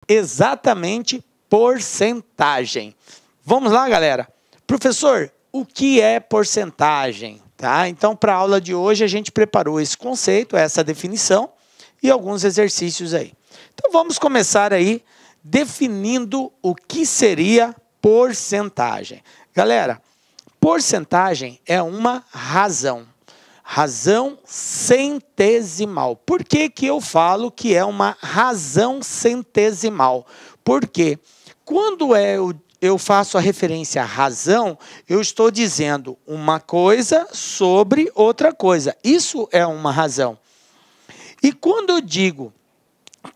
exatamente porcentagem. Vamos lá, galera? Professor, o que é porcentagem? Tá? Então, para a aula de hoje, a gente preparou esse conceito, essa definição e alguns exercícios aí. Então, vamos começar aí definindo o que seria porcentagem. Galera, porcentagem é uma razão. Razão centesimal. Por que que eu falo que é uma razão centesimal? Porque quando eu faço a referência à razão, eu estou dizendo uma coisa sobre outra coisa. Isso é uma razão. E quando eu digo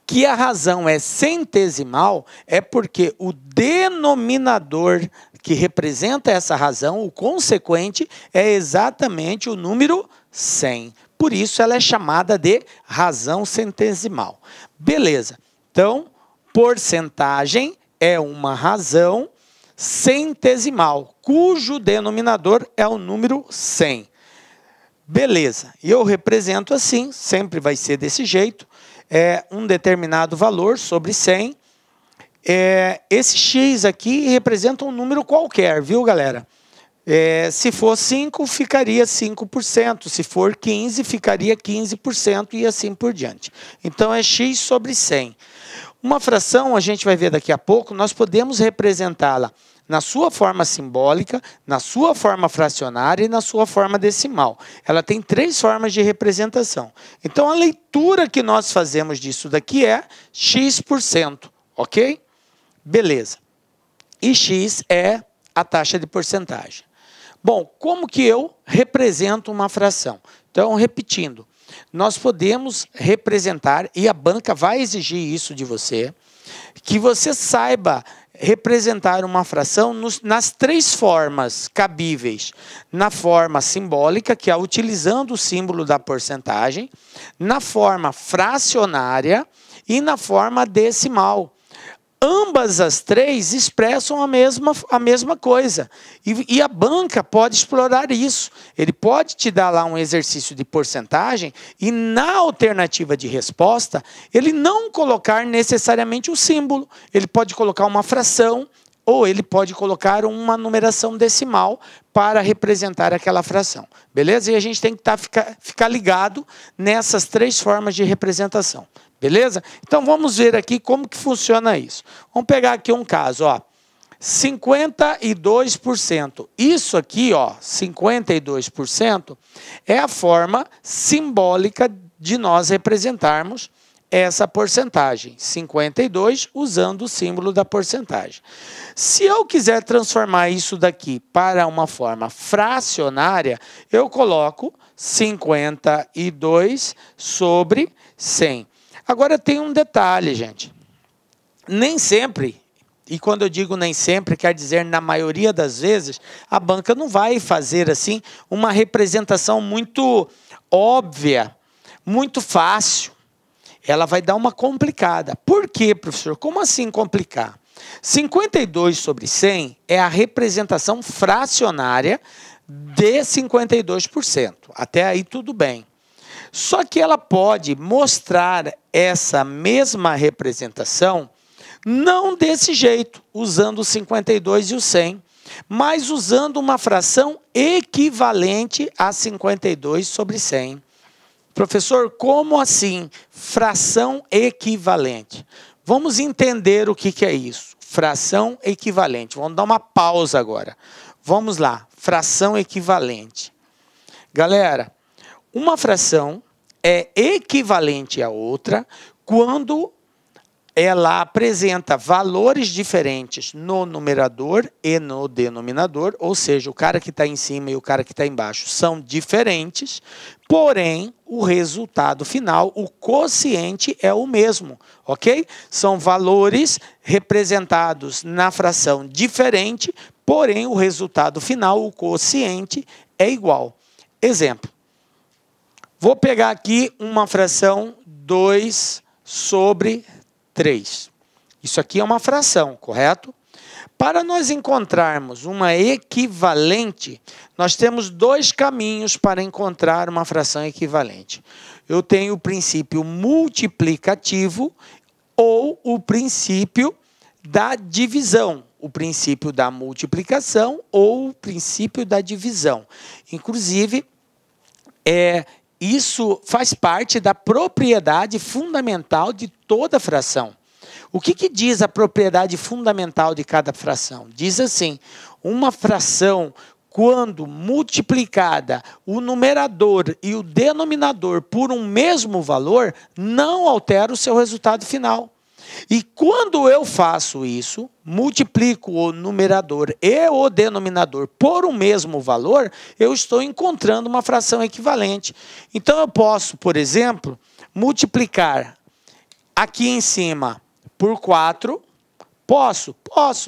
que a razão é centesimal, é porque o denominador que representa essa razão, o consequente, é exatamente o número 100. Por isso ela é chamada de razão centesimal. Beleza. Então, porcentagem é uma razão centesimal, cujo denominador é o número 100. Beleza. E eu represento assim, sempre vai ser desse jeito, um determinado valor sobre 100. Esse X aqui representa um número qualquer, viu, galera? Se for 5, ficaria 5%. Se for 15, ficaria 15% e assim por diante. Então, é X sobre 100. Uma fração, a gente vai ver daqui a pouco, nós podemos representá-la na sua forma simbólica, na sua forma fracionária e na sua forma decimal. Ela tem 3 formas de representação. Então, a leitura que nós fazemos disso daqui é X%, ok? Beleza. E X é a taxa de porcentagem. Bom, como que eu represento uma fração? Então, repetindo, nós podemos representar, e a banca vai exigir isso de você, que você saiba representar uma fração nas 3 formas cabíveis. Na forma simbólica, que é utilizando o símbolo da porcentagem, na forma fracionária e na forma decimal. Ambas as 3 expressam a mesma coisa. E a banca pode explorar isso. Ele pode te dar lá um exercício de porcentagem e, na alternativa de resposta, ele não colocar necessariamente o símbolo. Ele pode colocar uma fração ou ele pode colocar uma numeração decimal para representar aquela fração. Beleza? E a gente tem que ficar ligado nessas 3 formas de representação. Beleza? Então, vamos ver aqui como que funciona isso. Vamos pegar aqui um caso, ó. 52%. Isso aqui, ó, 52%, é a forma simbólica de nós representarmos essa porcentagem. 52 usando o símbolo da porcentagem. Se eu quiser transformar isso daqui para uma forma fracionária, eu coloco 52 sobre 100. Agora tem um detalhe, gente. Nem sempre, e quando eu digo nem sempre, quer dizer na maioria das vezes, a banca não vai fazer assim uma representação muito óbvia, muito fácil. Ela vai dar uma complicada. Por quê, professor? Como assim complicar? 52 sobre 100 é a representação fracionária de 52%. Até aí tudo bem. Só que ela pode mostrar essa mesma representação não desse jeito, usando o 52 e o 100, mas usando uma fração equivalente a 52 sobre 100. Professor, como assim? Fração equivalente. Vamos entender o que é isso. Fração equivalente. Vamos dar uma pausa agora. Vamos lá. Fração equivalente. Galera, uma fração é equivalente à outra quando ela apresenta valores diferentes no numerador e no denominador, ou seja, o cara que está em cima e o cara que está embaixo são diferentes, porém, o resultado final, o quociente é o mesmo, ok? São valores representados na fração diferente, porém, o resultado final, o quociente, é igual. Exemplo. Vou pegar aqui uma fração 2 sobre 3. Isso aqui é uma fração, correto? Para nós encontrarmos uma equivalente, nós temos 2 caminhos para encontrar uma fração equivalente. Eu tenho o princípio multiplicativo ou o princípio da divisão, o princípio da multiplicação ou o princípio da divisão. Inclusive, isso faz parte da propriedade fundamental de toda fração. O que diz a propriedade fundamental de cada fração? Diz assim: uma fração, quando multiplicada o numerador e o denominador por um mesmo valor, não altera o seu resultado final. E quando eu faço isso, multiplico o numerador e o denominador por um mesmo valor, eu estou encontrando uma fração equivalente. Então eu posso, por exemplo, multiplicar aqui em cima por 4, posso,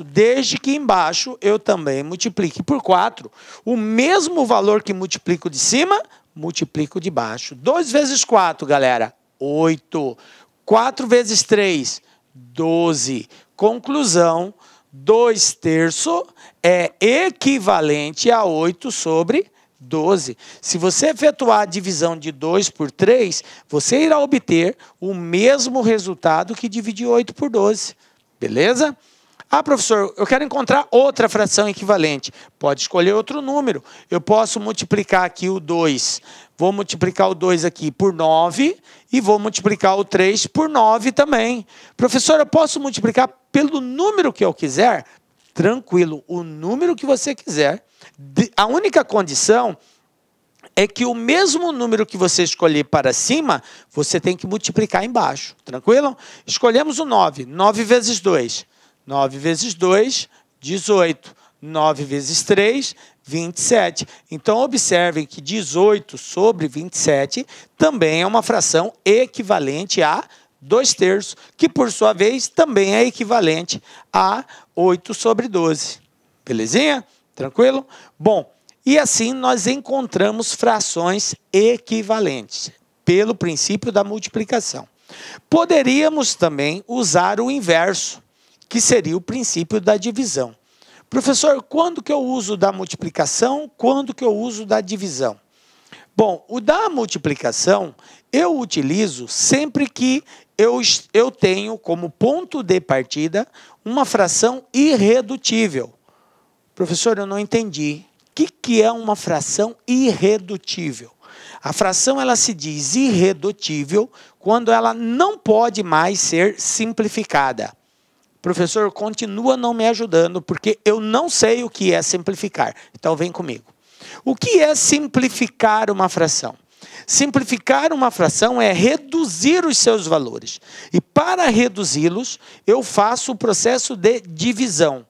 desde que embaixo eu também multiplique por 4. O mesmo valor que multiplico de cima, multiplico de baixo. 2 vezes 4, galera, 8. 4 vezes 3, 12. Conclusão, 2/3 é equivalente a 8 sobre 12. Se você efetuar a divisão de 2 por 3, você irá obter o mesmo resultado que dividir 8 por 12. Beleza? Ah, professor, eu quero encontrar outra fração equivalente. Pode escolher outro número. Eu posso multiplicar aqui o 2. Vou multiplicar o 2 aqui por 9 e vou multiplicar o 3 por 9 também. Professor, eu posso multiplicar pelo número que eu quiser? Tranquilo, o número que você quiser. A única condição é que o mesmo número que você escolher para cima, você tem que multiplicar embaixo. Tranquilo? Escolhemos o 9. 9 vezes 2. 9 vezes 2, 18. 9 vezes 3, 27. Então, observem que 18 sobre 27 também é uma fração equivalente a 2/3, que, por sua vez, também é equivalente a 8 sobre 12. Belezinha? Tranquilo? Bom, e assim nós encontramos frações equivalentes, pelo princípio da multiplicação. Poderíamos também usar o inverso, que seria o princípio da divisão. Professor, quando que eu uso da multiplicação? Quando que eu uso da divisão? Bom, o da multiplicação eu utilizo sempre que eu tenho como ponto de partida uma fração irredutível. Professor, eu não entendi. O que é uma fração irredutível? A fração ela se diz irredutível quando ela não pode mais ser simplificada. Professor, continua não me ajudando, porque eu não sei o que é simplificar. Então, vem comigo. O que é simplificar uma fração? Simplificar uma fração é reduzir os seus valores. E para reduzi-los, eu faço o processo de divisão.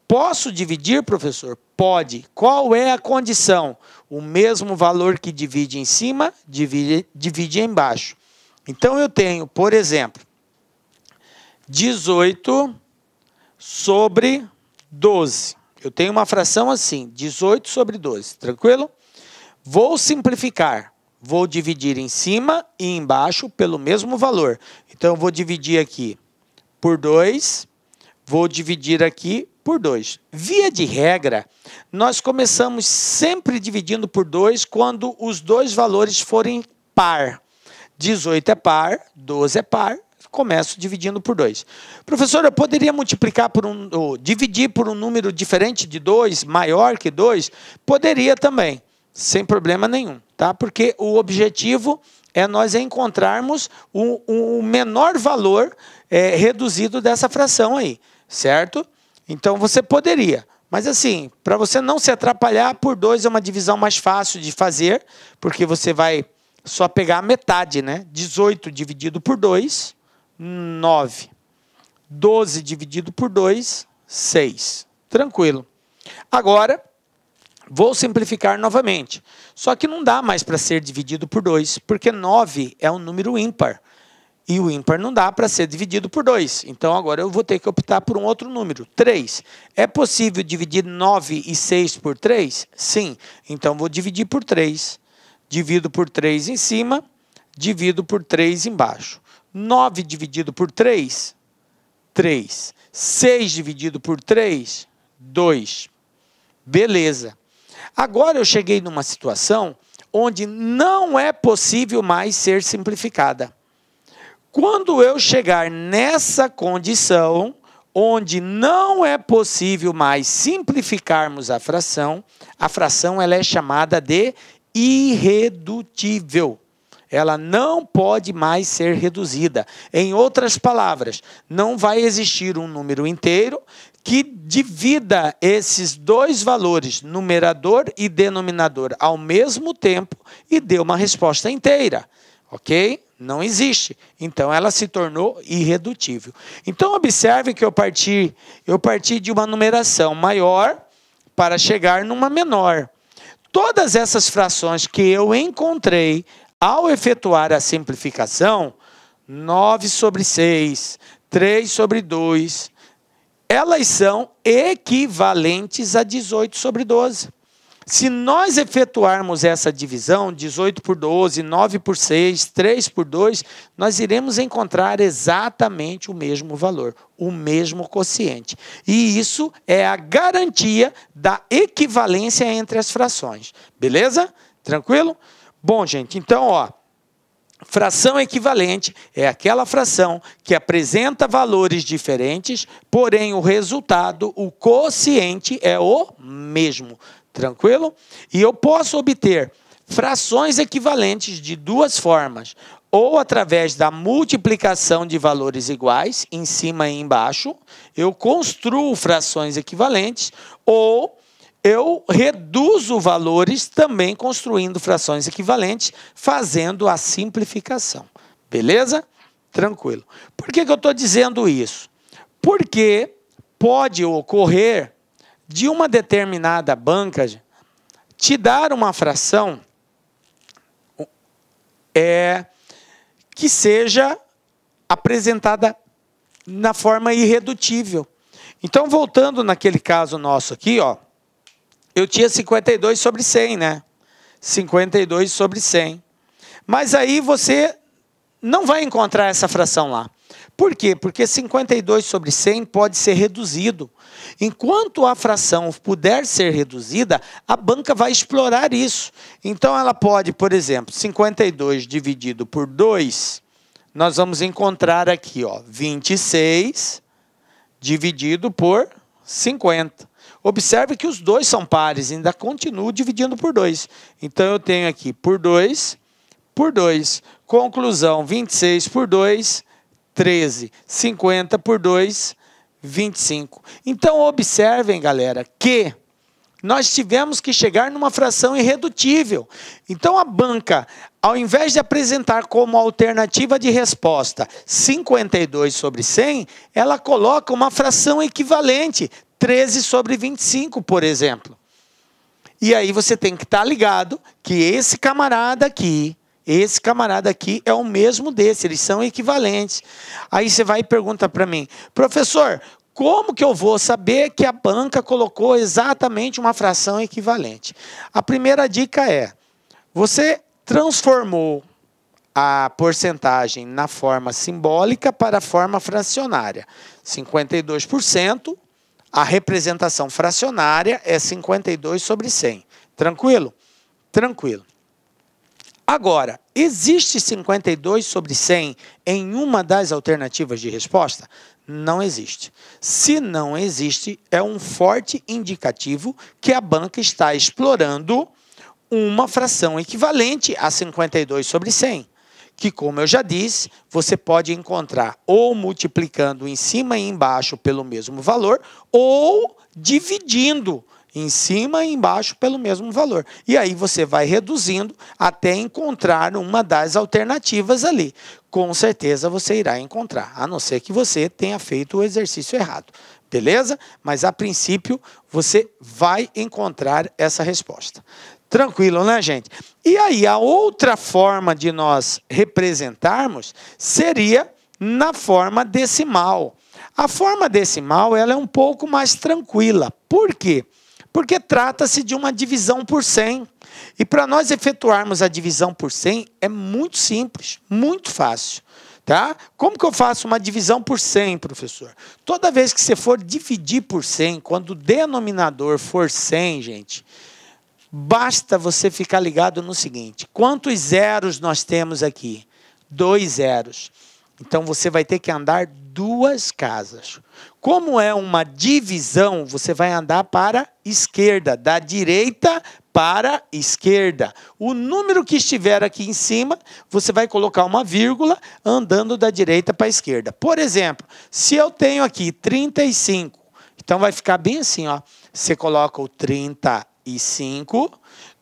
Posso dividir, professor? Pode. Qual é a condição? O mesmo valor que divide em cima, divide embaixo. Então, eu tenho, por exemplo, 18 sobre 12. Eu tenho uma fração assim, 18 sobre 12, tranquilo? Vou simplificar. Vou dividir em cima e embaixo pelo mesmo valor. Então, eu vou dividir aqui por 2, vou dividir aqui por 2. Via de regra, nós começamos sempre dividindo por 2 quando os dois valores forem par. 18 é par, 12 é par, começo dividindo por 2. Professor, eu poderia multiplicar ou dividir por um número diferente de 2, maior que 2? Poderia também, sem problema nenhum, tá? Porque o objetivo é nós encontrarmos o menor valor reduzido dessa fração aí, certo? Então, você poderia. Mas assim, para você não se atrapalhar, por 2 é uma divisão mais fácil de fazer, porque você vai só pegar a metade, né? 18 dividido por 2, 9. 12 dividido por 2, 6. Tranquilo. Agora, vou simplificar novamente. Só que não dá mais para ser dividido por 2, porque 9 é um número ímpar. E o ímpar não dá para ser dividido por 2. Então, agora eu vou ter que optar por um outro número, 3. É possível dividir 9 e 6 por 3? Sim. Então, vou dividir por 3. Divido por 3 em cima, divido por 3 embaixo. 9 dividido por 3, 3. 6 dividido por 3, 2. Beleza. Agora eu cheguei numa situação onde não é possível mais ser simplificada. Quando eu chegar nessa condição, onde não é possível mais simplificarmos a fração ela é chamada de irredutível. Ela não pode mais ser reduzida. Em outras palavras, não vai existir um número inteiro que divida esses dois valores, numerador e denominador, ao mesmo tempo e dê uma resposta inteira. Ok? Não existe. Então, ela se tornou irredutível. Então, observe que eu parti de uma numeração maior para chegar numa menor. Todas essas frações que eu encontrei ao efetuar a simplificação, 9/6, 3/2, elas são equivalentes a 18/12. Se nós efetuarmos essa divisão, 18/12, 9/6, 3/2, nós iremos encontrar exatamente o mesmo valor, o mesmo quociente. E isso é a garantia da equivalência entre as frações. Beleza? Tranquilo? Bom, gente, então, ó, fração equivalente é aquela fração que apresenta valores diferentes, porém o resultado, o quociente, é o mesmo. Tranquilo? E eu posso obter frações equivalentes de duas formas. Ou através da multiplicação de valores iguais, em cima e embaixo, eu construo frações equivalentes, ou eu reduzo valores também construindo frações equivalentes, fazendo a simplificação. Beleza? Tranquilo. Por que eu estou dizendo isso? Porque pode ocorrer de uma determinada banca te dar uma fração que seja apresentada na forma irredutível. Então, voltando naquele caso nosso aqui, ó, eu tinha 52/100, né? 52/100. Mas aí você não vai encontrar essa fração lá. Por quê? Porque 52/100 pode ser reduzido. Enquanto a fração puder ser reduzida, a banca vai explorar isso. Então, ela pode, por exemplo, 52 dividido por 2, nós vamos encontrar aqui, ó, 26 dividido por 50. Observe que os dois são pares, ainda continuo dividindo por 2. Então, eu tenho aqui por 2, por 2. Conclusão, 26 por 2, 13. 50 por 2, 25. Então, observem, galera, que nós tivemos que chegar numa fração irredutível. Então, a banca, ao invés de apresentar como alternativa de resposta 52/100, ela coloca uma fração equivalente, 13/25, por exemplo. E aí você tem que estar ligado que esse camarada aqui é o mesmo desse, eles são equivalentes. Aí você vai e pergunta para mim, professor, como que eu vou saber que a banca colocou exatamente uma fração equivalente? A primeira dica é, você transformou a porcentagem na forma simbólica para a forma fracionária. 52%, a representação fracionária é 52/100. Tranquilo? Tranquilo. Agora, existe 52/100 em uma das alternativas de resposta? Não existe. Se não existe, é um forte indicativo que a banca está explorando uma fração equivalente a 52/100, que, como eu já disse, você pode encontrar ou multiplicando em cima e embaixo pelo mesmo valor, ou dividindo em cima e embaixo pelo mesmo valor. E aí você vai reduzindo até encontrar uma das alternativas ali. Com certeza você irá encontrar, a não ser que você tenha feito o exercício errado. Beleza? Mas a princípio você vai encontrar essa resposta. Tranquilo, né, gente? E aí a outra forma de nós representarmos seria na forma decimal. A forma decimal ela é um pouco mais tranquila. Por quê? Porque trata-se de uma divisão por 100. E para nós efetuarmos a divisão por 100 é muito simples, muito fácil. Tá? Como que eu faço uma divisão por 100, professor? Toda vez que você for dividir por 100, quando o denominador for 100, gente, basta você ficar ligado no seguinte. Quantos zeros nós temos aqui? 2 zeros. Então, você vai ter que andar 2 casas. Como é uma divisão, você vai andar para a esquerda, da direita para a esquerda. O número que estiver aqui em cima, você vai colocar uma vírgula andando da direita para a esquerda. Por exemplo, se eu tenho aqui 35, então vai ficar bem assim, ó. Você coloca o 35,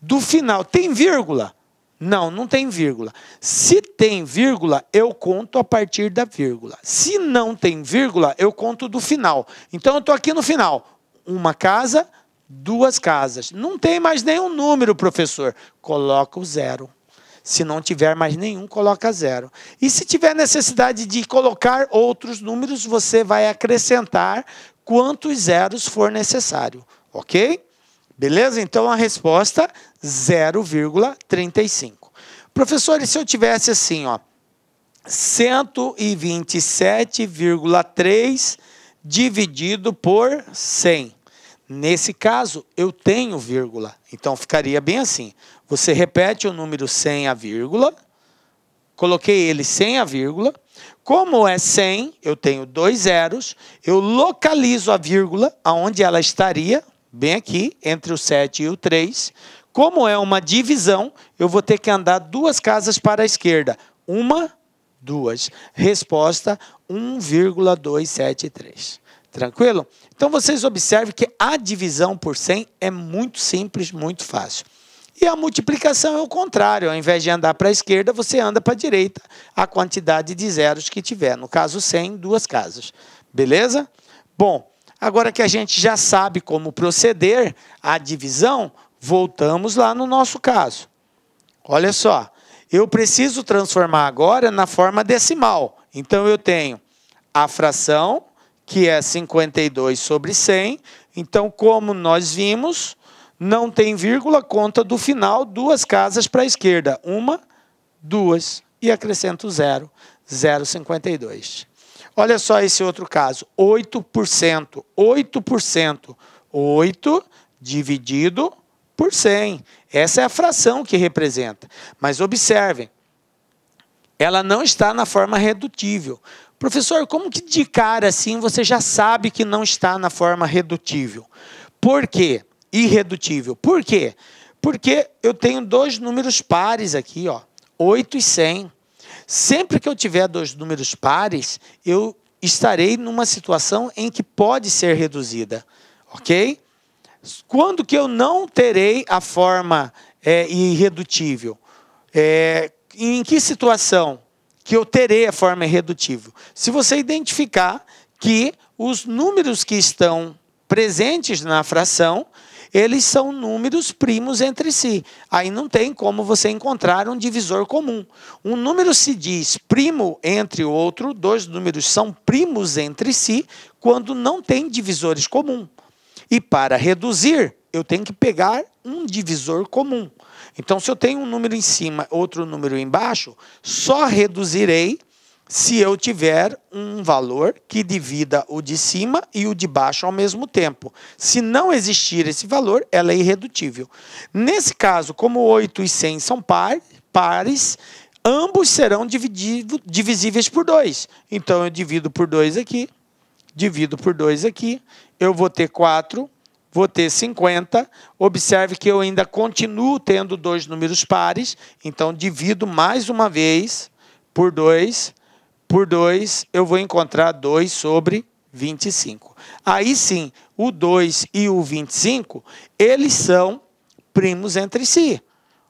do final, tem vírgula? Não, não tem vírgula. Se tem vírgula, eu conto a partir da vírgula. Se não tem vírgula, eu conto do final. Então, eu estou aqui no final. 1 casa, 2 casas. Não tem mais nenhum número, professor. Coloca o 0. Se não tiver mais nenhum, coloca 0. E se tiver necessidade de colocar outros números, você vai acrescentar quantos zeros for necessário. Ok? Beleza? Então, a resposta, 0,35. Professor, e se eu tivesse assim, ó, 127,3 dividido por 100? Nesse caso, eu tenho vírgula. Então, ficaria bem assim. Você repete o número sem a vírgula. Coloquei ele sem a vírgula. Como é 100, eu tenho 2 zeros. Eu localizo a vírgula, aonde ela estaria, bem aqui, entre o 7 e o 3. Como é uma divisão, eu vou ter que andar 2 casas para a esquerda. 1, 2. Resposta, 1,273. Tranquilo? Então, vocês observem que a divisão por 100 é muito simples, muito fácil. E a multiplicação é o contrário. Ao invés de andar para a esquerda, você anda para a direita a quantidade de zeros que tiver. No caso, 100, 2 casas. Beleza? Bom, agora que a gente já sabe como proceder a divisão, voltamos lá no nosso caso. Olha só, eu preciso transformar agora na forma decimal. Então, eu tenho a fração, que é 52 sobre 100. Então, como nós vimos, não tem vírgula, conta do final, 2 casas para a esquerda. 1, 2, e acrescento 0, 0,52. Olha só esse outro caso, 8%. 8%. 8 dividido por 100. Essa é a fração que representa. Mas observem, ela não está na forma redutível. Professor, como que de cara assim você já sabe que não está na forma redutível? Por quê? Irredutível. Por quê? Porque eu tenho 2 números pares aqui, ó, 8 e 100. Sempre que eu tiver 2 números pares, eu estarei numa situação em que pode ser reduzida, ok? Quando que eu não terei a forma irredutível? Em que situação que eu terei a forma irredutível? Se você identificar que os números que estão presentes na fração, eles são números primos entre si. Aí não tem como você encontrar um divisor comum. Um número se diz primo entre o outro, 2 números são primos entre si, quando não tem divisores comuns. E para reduzir, eu tenho que pegar um divisor comum. Então, se eu tenho um número em cima, outro número embaixo, só reduzirei se eu tiver um valor que divida o de cima e o de baixo ao mesmo tempo. Se não existir esse valor, ela é irredutível. Nesse caso, como 8 e 100 são pares, ambos serão divisíveis por 2. Então, eu divido por 2 aqui, divido por 2 aqui, eu vou ter 4, vou ter 50. Observe que eu ainda continuo tendo 2 números pares, então divido mais uma vez por 2. Por 2, eu vou encontrar 2 sobre 25. Aí sim, o 2 e o 25, eles são primos entre si.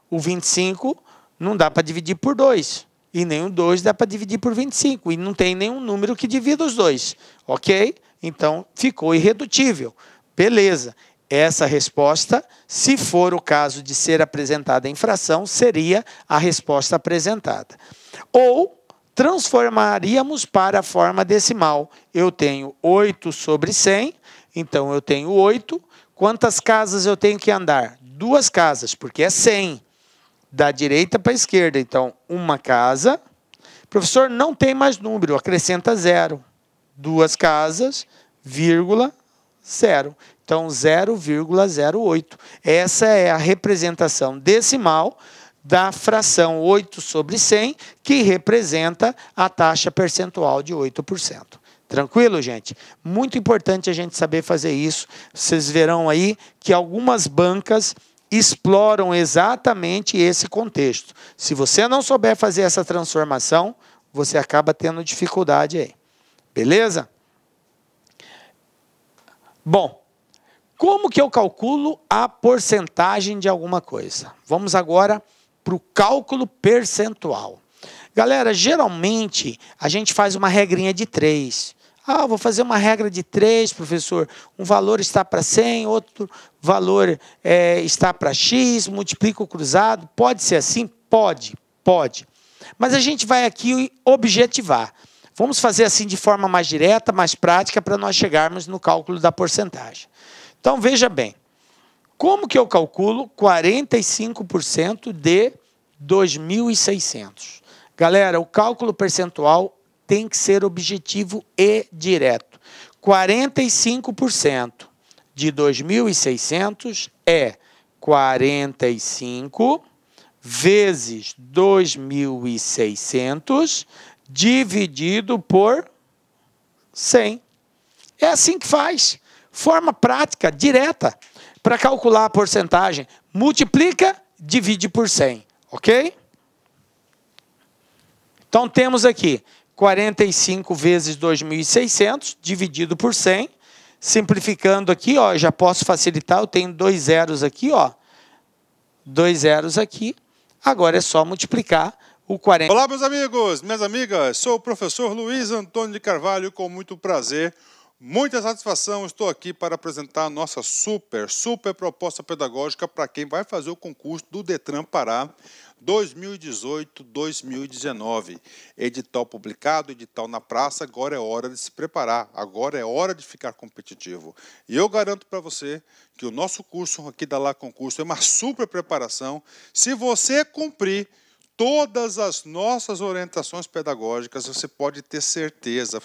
O 25 não dá para dividir por 2. E nem o 2 dá para dividir por 25. E não tem nenhum número que divida os dois. Ok? Então, ficou irredutível. Beleza. Essa resposta, se for o caso de ser apresentada em fração, seria a resposta apresentada. Ou transformaríamos para a forma decimal. Eu tenho 8 sobre 100, então eu tenho 8. Quantas casas eu tenho que andar? 2 casas, porque é 100. Da direita para a esquerda, então 1 casa. Professor, não tem mais número, acrescenta 0. 2 casas, vírgula, 0. Então, 0,08. Essa é a representação decimal da fração 8 sobre 100, que representa a taxa percentual de 8%. Tranquilo, gente? Muito importante a gente saber fazer isso. Vocês verão aí que algumas bancas exploram exatamente esse contexto. Se você não souber fazer essa transformação, você acaba tendo dificuldade aí. Beleza? Bom, como que eu calculo a porcentagem de alguma coisa? Vamos agora para o cálculo percentual. Galera, geralmente a gente faz uma regrinha de 3. Ah, vou fazer uma regra de 3, professor. Um valor está para 100, outro valor está para X, multiplico o cruzado. Pode ser assim? Pode, pode. Mas a gente vai aqui objetivar. Vamos fazer assim de forma mais direta, mais prática, para nós chegarmos no cálculo da porcentagem. Então, veja bem. Como que eu calculo 45% de 2.600? Galera, o cálculo percentual tem que ser objetivo e direto. 45% de 2.600 é 45 vezes 2.600 dividido por 100. É assim que faz. Forma prática, direta. Para calcular a porcentagem, multiplica, divide por 100. Ok? Então, temos aqui 45 vezes 2.600 dividido por 100. Simplificando aqui, ó, já posso facilitar, eu tenho 2 zeros aqui, ó. 2 zeros aqui. Agora é só multiplicar o 40. Olá, meus amigos, minhas amigas. Sou o professor Luiz Antônio de Carvalho, com muito prazer, muita satisfação. Estou aqui para apresentar a nossa super proposta pedagógica para quem vai fazer o concurso do Detran Pará 2018-2019. Edital publicado, edital na praça, agora é hora de se preparar, agora é hora de ficar competitivo. E eu garanto para você que o nosso curso aqui da Lá Concurso é uma super preparação. Se você cumprir todas as nossas orientações pedagógicas, você pode ter certeza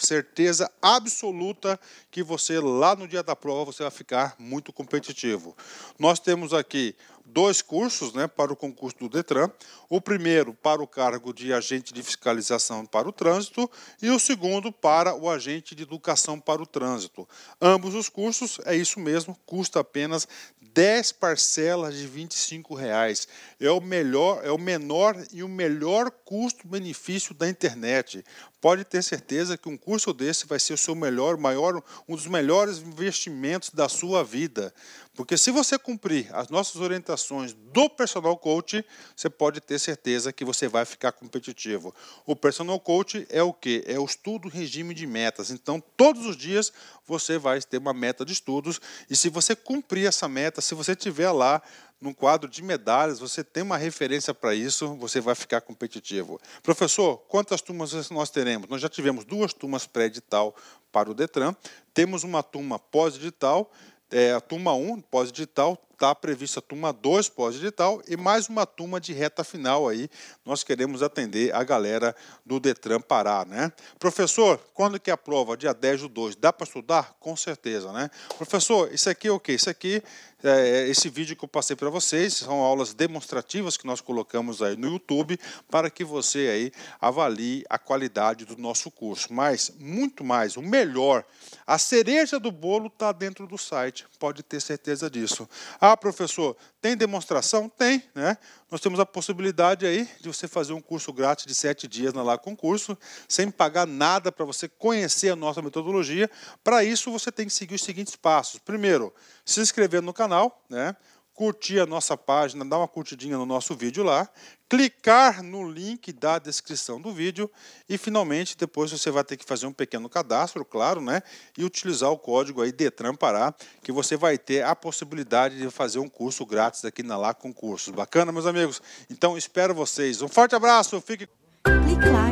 absoluta que você, lá no dia da prova, você vai ficar muito competitivo. Nós temos aqui 2 cursos, né, para o concurso do Detran. O primeiro para o cargo de agente de fiscalização para o trânsito e o segundo para o agente de educação para o trânsito. Ambos os cursos, é isso mesmo, custa apenas 10 parcelas de R$ 25. É o menor e o melhor custo-benefício da internet. Pode ter certeza que um curso desse vai ser o seu um dos melhores investimentos da sua vida. Porque se você cumprir as nossas orientações do Personal Coach, você pode ter certeza que você vai ficar competitivo. O Personal Coach é o quê? É o estudo regime de metas. Então, todos os dias você vai ter uma meta de estudos e se você cumprir essa meta, se você estiver lá num quadro de medalhas, você tem uma referência para isso, você vai ficar competitivo. Professor, quantas turmas nós teremos? Nós já tivemos 2 turmas pré-edital para o Detran, temos uma turma pós-edital, a turma 1, pós-edital, está prevista a turma 2, pós-edital, e mais uma turma de reta final aí. Nós queremos atender a galera do Detran Pará, né? Professor, quando que é a prova? Dia 10/2. Dá para estudar? Com certeza, né? Professor, isso aqui é o quê? Isso aqui, esse vídeo que eu passei para vocês, são aulas demonstrativas que nós colocamos aí no YouTube, para que você aí avalie a qualidade do nosso curso. Mas, muito mais, o melhor, a cereja do bolo está dentro do site, pode ter certeza disso. Ah, professor, tem demonstração? Tem, né? Nós temos a possibilidade aí de você fazer um curso grátis de 7 dias na Lá Concurso, sem pagar nada para você conhecer a nossa metodologia. Para isso, você tem que seguir os seguintes passos. Primeiro, se inscrever no canal, né? Curtir a nossa página, dar uma curtidinha no nosso vídeo lá, clicar no link da descrição do vídeo e, finalmente, depois você vai ter que fazer um pequeno cadastro, claro, né? E utilizar o código aí Detran Pará, que você vai ter a possibilidade de fazer um curso grátis aqui na Lá Concursos. Bacana, meus amigos? Então, espero vocês. Um forte abraço, fique... Clique lá.